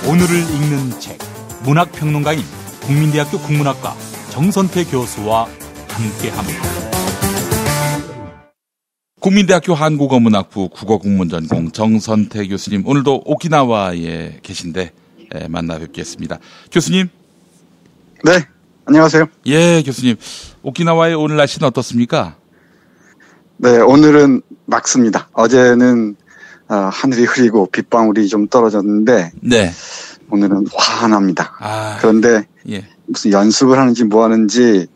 오늘을 읽는 책, 문학평론가인 국민대학교 국문학과 정선태 교수와 함께합니다. 국민대학교 한국어문학부 국어국문전공 정선태 교수님, 오늘도 오키나와에 계신데 만나 뵙겠습니다. 교수님. 네, 안녕하세요. 예, 교수님. 오키나와의 오늘 날씨는 어떻습니까? 네, 오늘은 맑습니다. 어제는 하늘이 흐리고 빗방울이 좀 떨어졌는데, 네. 오늘은 환합니다. 그런데 예. 무슨 연습을 하는지 뭐 하는지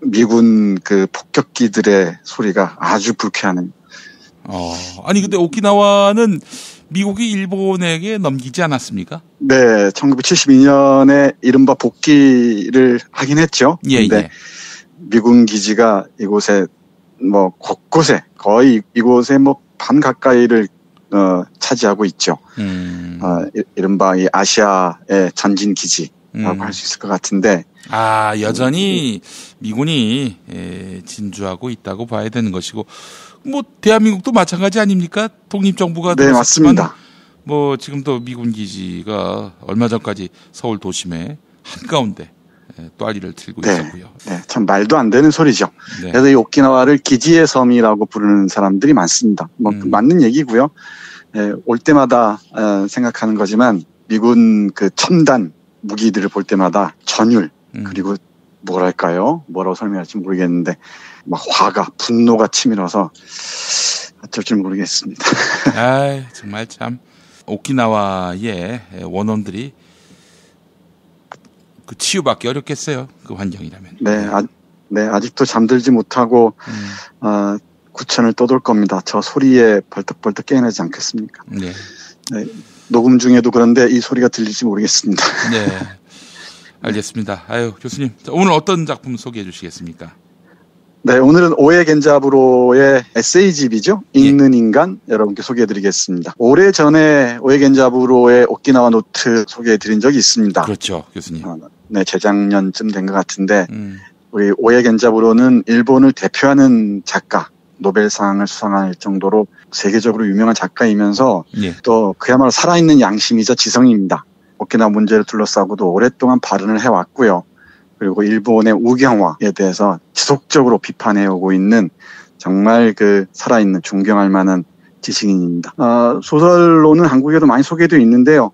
미군 그 폭격기들의 소리가 아주 불쾌하네요. 아니 근데 오키나와는 미국이 일본에게 넘기지 않았습니까? 네, 1972년에 이른바 복귀를 하긴 했죠. 예, 근데 예. 미군 기지가 이곳에 뭐 곳곳에 거의 이곳에 뭐 반 가까이를 차지하고 있죠. 이른바 이 아시아의 전진 기지라고 할 수 있을 것 같은데. 여전히 미군이 진주하고 있다고 봐야 되는 것이고, 뭐 대한민국도 마찬가지 아닙니까? 독립정부가 네, 맞습니다. 뭐 지금도 미군 기지가 얼마 전까지 서울 도심의 한가운데 또아리를 틀고 있었고요. 네, 참 말도 안 되는 소리죠. 네. 그래서 이 오키나와를 기지의 섬이라고 부르는 사람들이 많습니다. 뭐 맞는 얘기고요. 올 때마다 생각하는 거지만 미군 그 첨단 무기들을 볼 때마다 전율 그리고 뭐라고 설명할지 모르겠는데 막 화가 분노가 치밀어서 어쩔 줄 모르겠습니다. 정말 참 오키나와의 원원들이 그 치유받기 어렵겠어요. 그 환경이라면. 네, 아직도 잠들지 못하고 구천을 떠돌 겁니다. 저 소리에 벌떡벌떡 깨어나지 않겠습니까? 네. 네, 녹음 중에도 그런데 이 소리가 들릴지 모르겠습니다. 네, 알겠습니다. 교수님, 오늘 어떤 작품 소개해 주시겠습니까? 네, 오늘은 오에 겐자부로의 에세이집이죠. 읽는 인간 여러분께 소개해드리겠습니다. 오래전에 오에 겐자부로의 오키나와 노트 소개해드린 적이 있습니다. 그렇죠, 교수님. 네, 재작년쯤 된 것 같은데 우리 오에 겐자부로는 일본을 대표하는 작가, 노벨상을 수상할 정도로 세계적으로 유명한 작가이면서 또 그야말로 살아있는 양심이자 지성입니다. 오키나와 문제를 둘러싸고도 오랫동안 발언을 해왔고요. 그리고 일본의 우경화에 대해서 지속적으로 비판해오고 있는 정말 그 살아있는 존경할 만한 지식인입니다. 소설로는 한국에도 많이 소개되어 있는데요.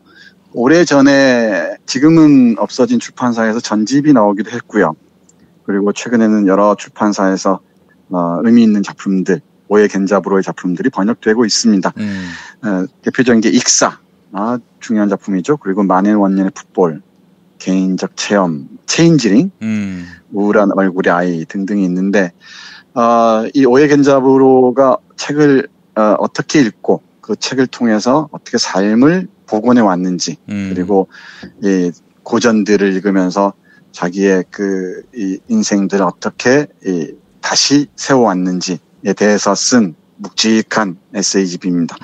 오래전에 지금은 없어진 출판사에서 전집이 나오기도 했고요. 그리고 최근에는 여러 출판사에서 의미 있는 작품들, 오에 겐자부로의 작품들이 번역되고 있습니다. 대표적인 게 익사, 중요한 작품이죠. 그리고 만엔 원년의 풋볼, 개인적 체험, 체인지링, 우울한 얼굴의 아이 등등이 있는데 이 오에 겐자부로가 책을 어떻게 읽고 그 책을 통해서 어떻게 삶을 복원해 왔는지 그리고 이 고전들을 읽으면서 자기의 이 인생들을 어떻게 다시 세워왔는지에 대해서 쓴 묵직한 에세이집입니다.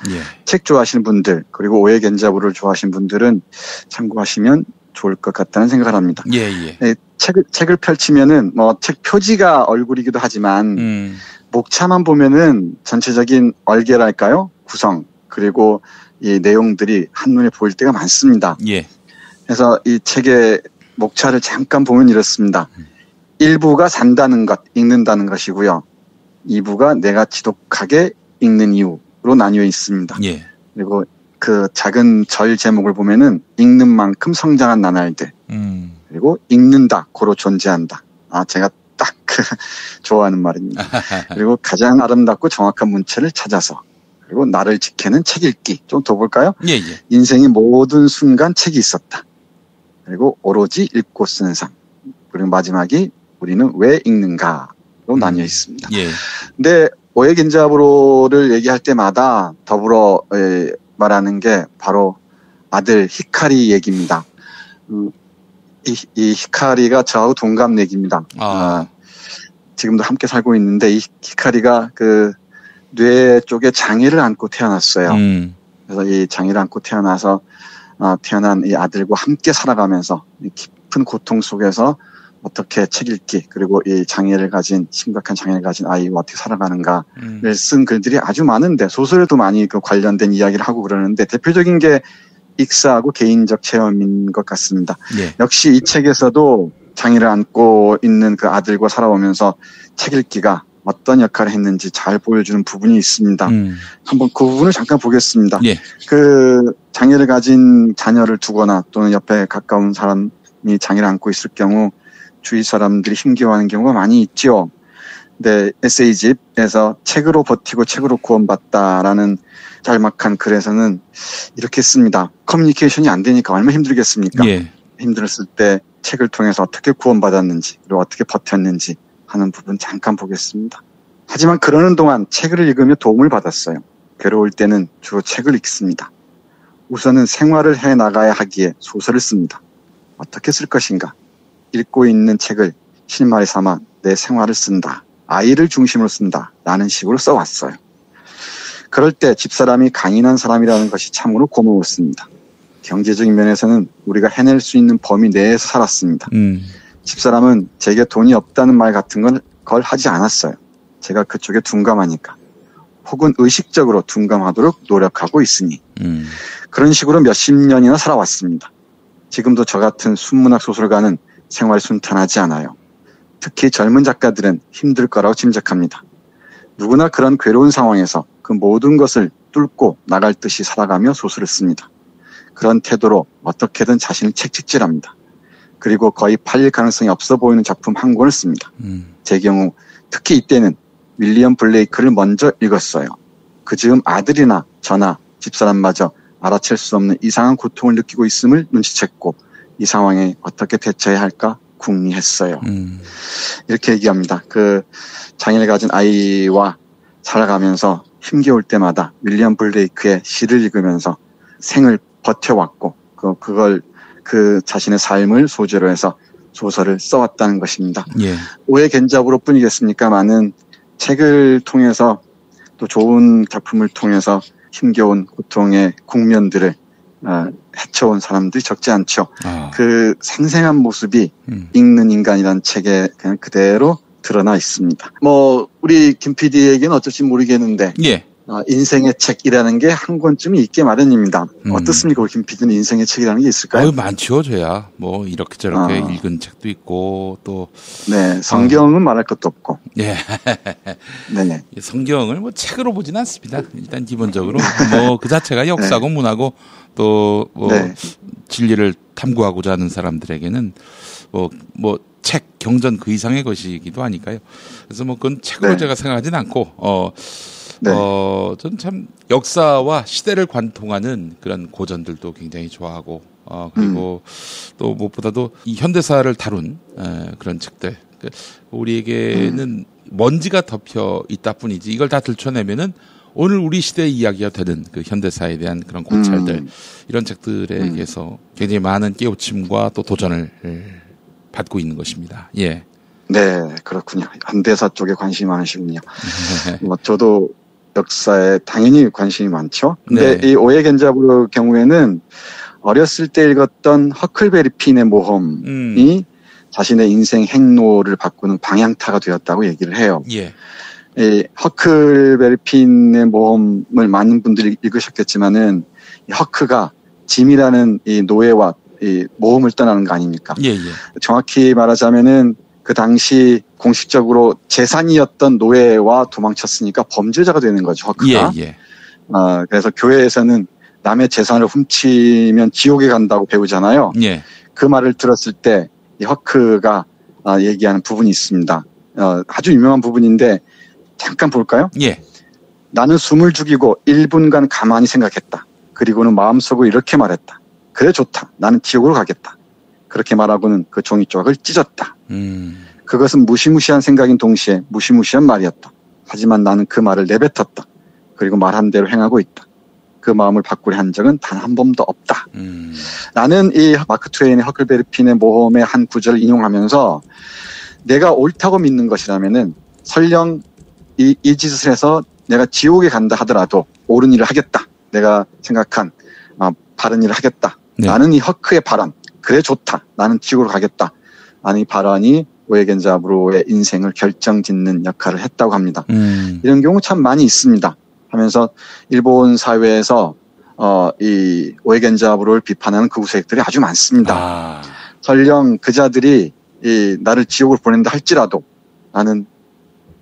책 좋아하시는 분들 그리고 오에 겐자부로를 좋아하시는 분들은 참고하시면 좋을 것 같다는 생각을 합니다. 책을 펼치면은 책 표지가 얼굴이기도 하지만 목차만 보면은 전체적인 얼개랄까요? 구성 그리고 이 내용들이 한눈에 보일 때가 많습니다. 그래서 이 책의 목차를 잠깐 보면 이렇습니다. 1부가 산다는 것, 읽는다는 것이고요. 2부가 내가 지독하게 읽는 이유로 나뉘어 있습니다. 그리고 그 작은 절 제목을 보면은 읽는 만큼 성장한 나날들 그리고 읽는다 고로 존재한다. 제가 딱 좋아하는 말입니다. 그리고 가장 아름답고 정확한 문체를 찾아서 그리고 나를 지키는 책 읽기 좀 더 볼까요? 인생의 모든 순간 책이 있었다. 그리고 오로지 읽고 쓰는 삶 그리고 마지막이 우리는 왜 읽는가로 나뉘어 있습니다. 근데 오에 겐자부로를 얘기할 때마다 더불어 말하는 게 바로 아들 히카리 얘기입니다. 이 히카리가 저하고 동갑내기입니다. 지금도 함께 살고 있는데 이 히카리가 그 뇌 쪽에 장애를 안고 태어났어요. 그래서 이 장애를 안고 태어나서 태어난 이 아들과 함께 살아가면서 이 깊은 고통 속에서 어떻게 책 읽기 그리고 이 심각한 장애를 가진 아이와 어떻게 살아가는가를 쓴 글들이 아주 많은데 소설에도 많이 그 관련된 이야기를 하고 그러는데 대표적인 게 익사하고 개인적 체험인 것 같습니다. 예. 역시 이 책에서도 장애를 안고 있는 그 아들과 살아오면서 책 읽기가 어떤 역할을 했는지 잘 보여주는 부분이 있습니다. 한번 그 부분을 잠깐 보겠습니다. 예. 그 장애를 가진 자녀를 두거나 또는 옆에 가까운 사람이 장애를 안고 있을 경우 주위 사람들이 힘겨워하는 경우가 많이 있죠. 네, 에세이집에서 책으로 버티고 책으로 구원받다라는 짤막한 글에서는 이렇게 씁니다. 커뮤니케이션이 안 되니까 얼마나 힘들겠습니까? 예. 힘들었을 때 책을 통해서 어떻게 구원받았는지 그리고 어떻게 버텼는지 하는 부분 잠깐 보겠습니다. 하지만 그러는 동안 책을 읽으며 도움을 받았어요. 괴로울 때는 주로 책을 읽습니다. 우선은 생활을 해나가야 하기에 소설을 씁니다. 어떻게 쓸 것인가? 읽고 있는 책을 실마리 삼아 내 생활을 쓴다. 아이를 중심으로 쓴다. 라는 식으로 써왔어요. 그럴 때 집사람이 강인한 사람이라는 것이 참으로 고마웠습니다. 경제적인 면에서는 우리가 해낼 수 있는 범위 내에서 살았습니다. 집사람은 제게 돈이 없다는 말 같은 걸 하지 않았어요. 제가 그쪽에 둔감하니까. 혹은 의식적으로 둔감하도록 노력하고 있으니. 그런 식으로 몇십 년이나 살아왔습니다. 지금도 저 같은 순문학 소설가는 생활이 순탄하지 않아요. 특히 젊은 작가들은 힘들 거라고 짐작합니다. 누구나 그런 괴로운 상황에서 그 모든 것을 뚫고 나갈 듯이 살아가며 소설을 씁니다. 그런 태도로 어떻게든 자신을 책찍질합니다. 그리고 거의 팔릴 가능성이 없어 보이는 작품 한 권을 씁니다. 제 경우 특히 이때는 윌리엄 블레이크를 먼저 읽었어요. 그 즈음 아들이나 저나 집사람마저 알아챌 수 없는 이상한 고통을 느끼고 있음을 눈치챘고 이 상황에 어떻게 대처해야 할까 궁리했어요. 이렇게 얘기합니다. 그 장애를 가진 아이와 살아가면서 힘겨울 때마다 윌리엄 블레이크의 시를 읽으면서 생을 버텨왔고 그걸 그 자신의 삶을 소재로 해서 소설을 써왔다는 것입니다. 예. 오해 겐잡으로 뿐이겠습니까마는 책을 통해서 또 좋은 작품을 통해서 힘겨운 고통의 국면들을 헤쳐온 사람들이 적지 않죠. 그 생생한 모습이 읽는 인간이라는 책에 그냥 그대로 드러나 있습니다. 우리 김 PD에게는 어쩔지 모르겠는데 예. 인생의 책이라는 게 한 권쯤이 있게 마련입니다. 어떻습니까? 우리 김 PD는 인생의 책이라는 게 있을까요? 많죠, 저야. 이렇게 저렇게 읽은 책도 있고, 또. 네, 성경은 말할 것도 없고. 예. 네. 성경을 책으로 보진 않습니다. 일단 기본적으로. 그 자체가 역사고 네. 문화고, 또, 네. 진리를 탐구하고자 하는 사람들에게는, 책, 경전 그 이상의 것이기도 하니까요. 그래서 그건 책으로 네. 제가 생각하진 않고, 네. 전 참 역사와 시대를 관통하는 그런 고전들도 굉장히 좋아하고, 그리고 또 무엇보다도 이 현대사를 다룬, 그런 책들. 우리에게는 먼지가 덮여 있다 뿐이지 이걸 다 들춰내면은 오늘 우리 시대의 이야기가 되는 그 현대사에 대한 그런 고찰들, 이런 책들에게서 굉장히 많은 깨우침과 또 도전을 받고 있는 것입니다. 예. 네, 그렇군요. 현대사 쪽에 관심이 많으시군요. 저도 역사에 당연히 관심이 많죠. 근데 네. 이 오해 겐자브르 경우에는 어렸을 때 읽었던 허클베리 핀의 모험이 자신의 인생 행로를 바꾸는 방향타가 되었다고 얘기를 해요. 예. 이 허클베리 핀의 모험을 많은 분들이 읽으셨겠지만은 이 허크가 짐이라는 이 노예와 이 모험을 떠나는 거 아닙니까? 예, 예. 정확히 말하자면은 그 당시 공식적으로 재산이었던 노예와 도망쳤으니까 범죄자가 되는 거죠, 허크가. 예, 예. 그래서 교회에서는 남의 재산을 훔치면 지옥에 간다고 배우잖아요. 예. 그 말을 들었을 때 이 허크가 얘기하는 부분이 있습니다. 아주 유명한 부분인데 잠깐 볼까요? 예. 나는 숨을 죽이고 1분간 가만히 생각했다. 그리고는 마음속으로 이렇게 말했다. 그래 좋다. 나는 지옥으로 가겠다. 그렇게 말하고는 그 종이 조각을 찢었다. 그것은 무시무시한 생각인 동시에 무시무시한 말이었다. 하지만 나는 그 말을 내뱉었다. 그리고 말한 대로 행하고 있다. 그 마음을 바꾸려 한 적은 단 한 번도 없다. 나는 이 마크 트웨인의 허클베리 핀의 모험의 한 구절을 인용하면서 내가 옳다고 믿는 것이라면은 설령 이 짓을 해서 내가 지옥에 간다 하더라도 옳은 일을 하겠다. 내가 생각한 바른 일을 하겠다. 네. 나는 이 허크의 발언. 그래 좋다. 나는 지옥으로 가겠다. 나는 이 발언이 오해 겐자브르의 인생을 결정짓는 역할을 했다고 합니다. 이런 경우 참 많이 있습니다. 하면서 일본 사회에서 이 오에겐자부로를 비판하는 극우 세력들이 아주 많습니다. 설령 그 자들이 나를 지옥을 보낸다 할지라도 나는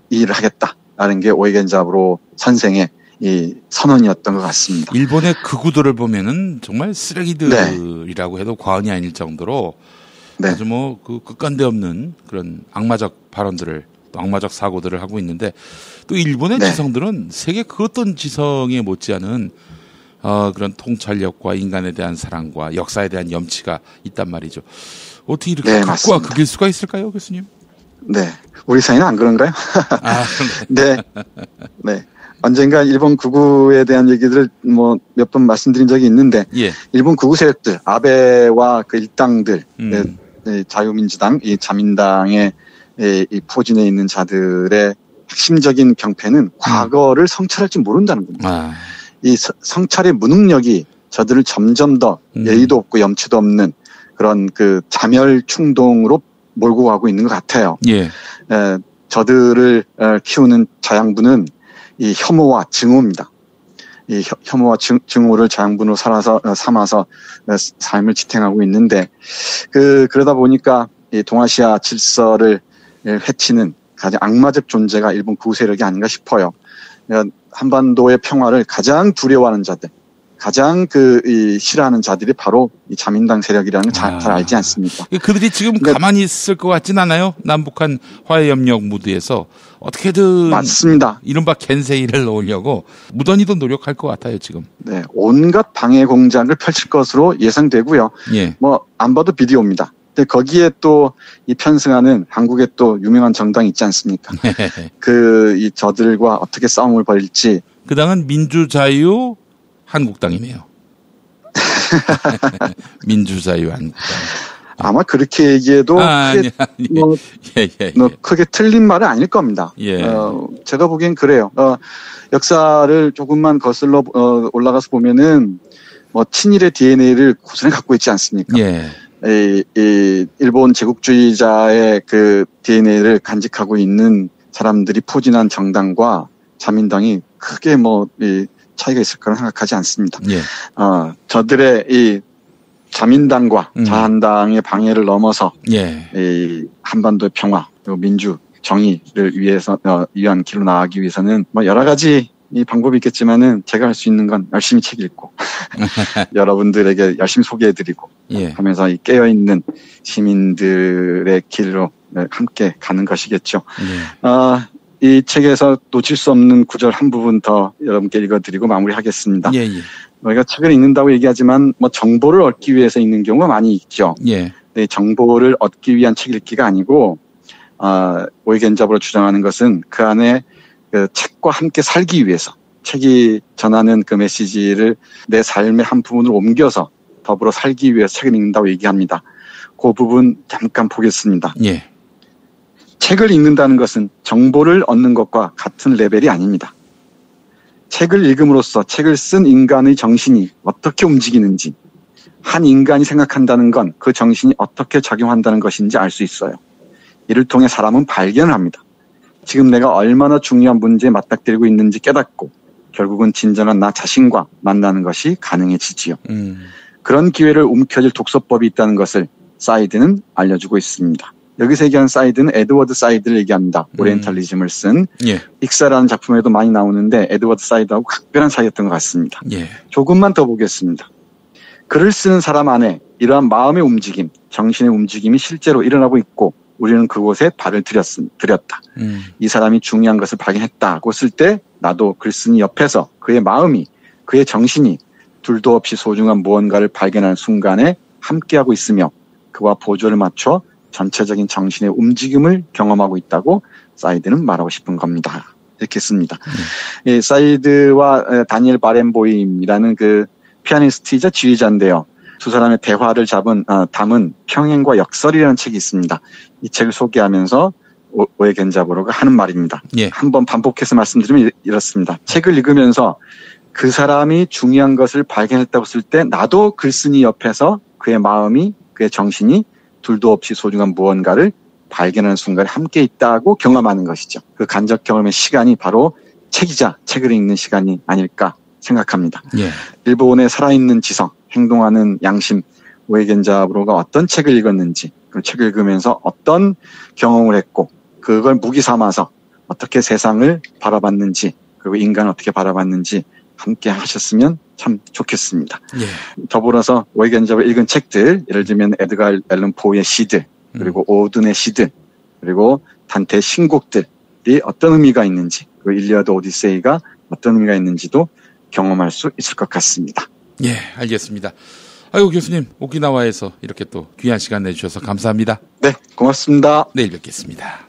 이 일을 하겠다라는 게 오에겐자부로 선생의 이 선언이었던 것 같습니다. 일본의 극우들을 보면은 정말 쓰레기들이라고 해도 과언이 아닐 정도로 아주 뭐 그 끝간데 없는 그런 악마적 발언들을 또 악마적 사고들을 하고 있는데 또 일본의 지성들은 세계 그 어떤 지성에 못지않은 그런 통찰력과 인간에 대한 사랑과 역사에 대한 염치가 있단 말이죠. 어떻게 이렇게 극과 극일 수가 있을까요, 교수님? 네, 우리 사이는 안 그런가요? 네. 언젠가 일본 극우에 대한 얘기들을 뭐 몇 번 말씀드린 적이 있는데, 일본 극우 세력들, 아베와 그 일당들, 자유민주당, 이 자민당의 이 포진해 있는 자들의 핵심적인 병폐는 과거를 성찰할 줄 모른다는 겁니다. 이 성찰의 무능력이 저들을 점점 더 예의도 없고 염치도 없는 그런 그 자멸 충동으로 몰고 가고 있는 것 같아요. 저들을 키우는 자양분은 이 혐오와 증오입니다. 이 혐오와 증오를 자양분으로 삼아서 삶을 지탱하고 있는데, 그러다 보니까 이 동아시아 질서를 해치는 가장 악마적 존재가 일본 극우 세력이 아닌가 싶어요. 한반도의 평화를 가장 두려워하는 자들, 가장 싫어하는 자들이 바로 이 자민당 세력이라는 걸 잘 알지 않습니까? 그들이 지금 가만히 있을 것 같진 않아요? 남북한 화해협력 무드에서 어떻게든 맞습니다. 이른바 겐세이를 놓으려고 무던히도 노력할 것 같아요, 지금. 네, 온갖 방해 공작을 펼칠 것으로 예상되고요. 뭐 안 봐도 비디오입니다. 근데 거기에 또 이 편승하는 한국에 또 유명한 정당이 있지 않습니까? 이 저들과 어떻게 싸움을 벌일지. 그 당은 민주자유 한국당이네요. 민주자유 한국당. 아마 그렇게 얘기해도 크게 틀린 말은 아닐 겁니다. 제가 보기엔 그래요. 역사를 조금만 거슬러 올라가서 보면은 뭐 친일의 DNA를 고스란히 갖고 있지 않습니까? 일본 제국주의자의 그 DNA를 간직하고 있는 사람들이 포진한 정당과 자민당이 크게 차이가 있을 거라 생각하지 않습니다. 저들의 이 자민당과 자한당의 방해를 넘어서 이 한반도의 평화 그리고 민주 정의를 위한 길로 나가기 위해서는 뭐 여러 가지 이 방법이 있겠지만은 제가 할 수 있는 건 열심히 책 읽고 여러분들에게 열심히 소개해드리고 하면서 이 깨어있는 시민들의 길로 함께 가는 것이겠죠. 이 책에서 놓칠 수 없는 구절 한 부분 더 여러분께 읽어드리고 마무리하겠습니다. 우리가 책을 읽는다고 얘기하지만 뭐 정보를 얻기 위해서 읽는 경우가 많이 있죠. 근데 정보를 얻기 위한 책 읽기가 아니고 오에겐자부로 주장하는 것은 그 안에 그 책과 함께 살기 위해서 책이 전하는 그 메시지를 내 삶의 한 부분으로 옮겨서 더불어 살기 위해서 책을 읽는다고 얘기합니다. 그 부분 잠깐 보겠습니다. 책을 읽는다는 것은 정보를 얻는 것과 같은 레벨이 아닙니다. 책을 읽음으로써 책을 쓴 인간의 정신이 어떻게 움직이는지, 한 인간이 생각한다는 건 그 정신이 어떻게 작용한다는 것인지 알 수 있어요. 이를 통해 사람은 발견을 합니다. 지금 내가 얼마나 중요한 문제에 맞닥뜨리고 있는지 깨닫고 결국은 진정한 나 자신과 만나는 것이 가능해지지요. 그런 기회를 움켜쥘 독서법이 있다는 것을 사이드는 알려주고 있습니다. 여기서 얘기하는 사이드는 에드워드 사이드를 얘기합니다. 오리엔탈리즘을 쓴 익사라는 작품에도 많이 나오는데 에드워드 사이드하고 각별한 사이였던 것 같습니다. 조금만 더 보겠습니다. 글을 쓰는 사람 안에 이러한 마음의 움직임, 정신의 움직임이 실제로 일어나고 있고 우리는 그곳에 발을 들였다. 이 사람이 중요한 것을 발견했다고 쓸 때 나도 글쓴이 옆에서 그의 마음이, 그의 정신이 둘도 없이 소중한 무언가를 발견하는 순간에 함께하고 있으며 그와 보조를 맞춰 전체적인 정신의 움직임을 경험하고 있다고 사이드는 말하고 싶은 겁니다. 이렇게 씁니다. 이 사이드와 다니엘 바렌보임이라는 그 피아니스트이자 지휘자인데요. 두 사람의 대화를 담은 평행과 역설이라는 책이 있습니다. 이 책을 소개하면서 오에겐자부로가 하는 말입니다. 한번 반복해서 말씀드리면 이렇습니다. 책을 읽으면서 그 사람이 중요한 것을 발견했다고 쓸 때 나도 글쓴이 옆에서 그의 마음이, 그의 정신이 둘도 없이 소중한 무언가를 발견하는 순간에 함께 있다고 경험하는 것이죠. 그 간접 경험의 시간이 바로 책이자 책을 읽는 시간이 아닐까 생각합니다. 예. 일본의 살아있는 지성, 행동하는 양심, 오에겐자부로가 어떤 책을 읽었는지, 그 책을 읽으면서 어떤 경험을 했고, 그걸 무기 삼아서 어떻게 세상을 바라봤는지, 그리고 인간을 어떻게 바라봤는지 함께 하셨으면 참 좋겠습니다. 예. 더불어서 오에겐자부 읽은 책들, 예를 들면 에드가 앨런 포의 시들, 그리고 오든의 시들, 그리고 단테의 신곡들이 어떤 의미가 있는지, 그 일리아드 오디세이가 어떤 의미가 있는지도 경험할 수 있을 것 같습니다. 예, 알겠습니다. 아이고, 교수님, 오키나와에서 이렇게 또 귀한 시간 내주셔서 감사합니다. 네, 고맙습니다. 내일 뵙겠습니다.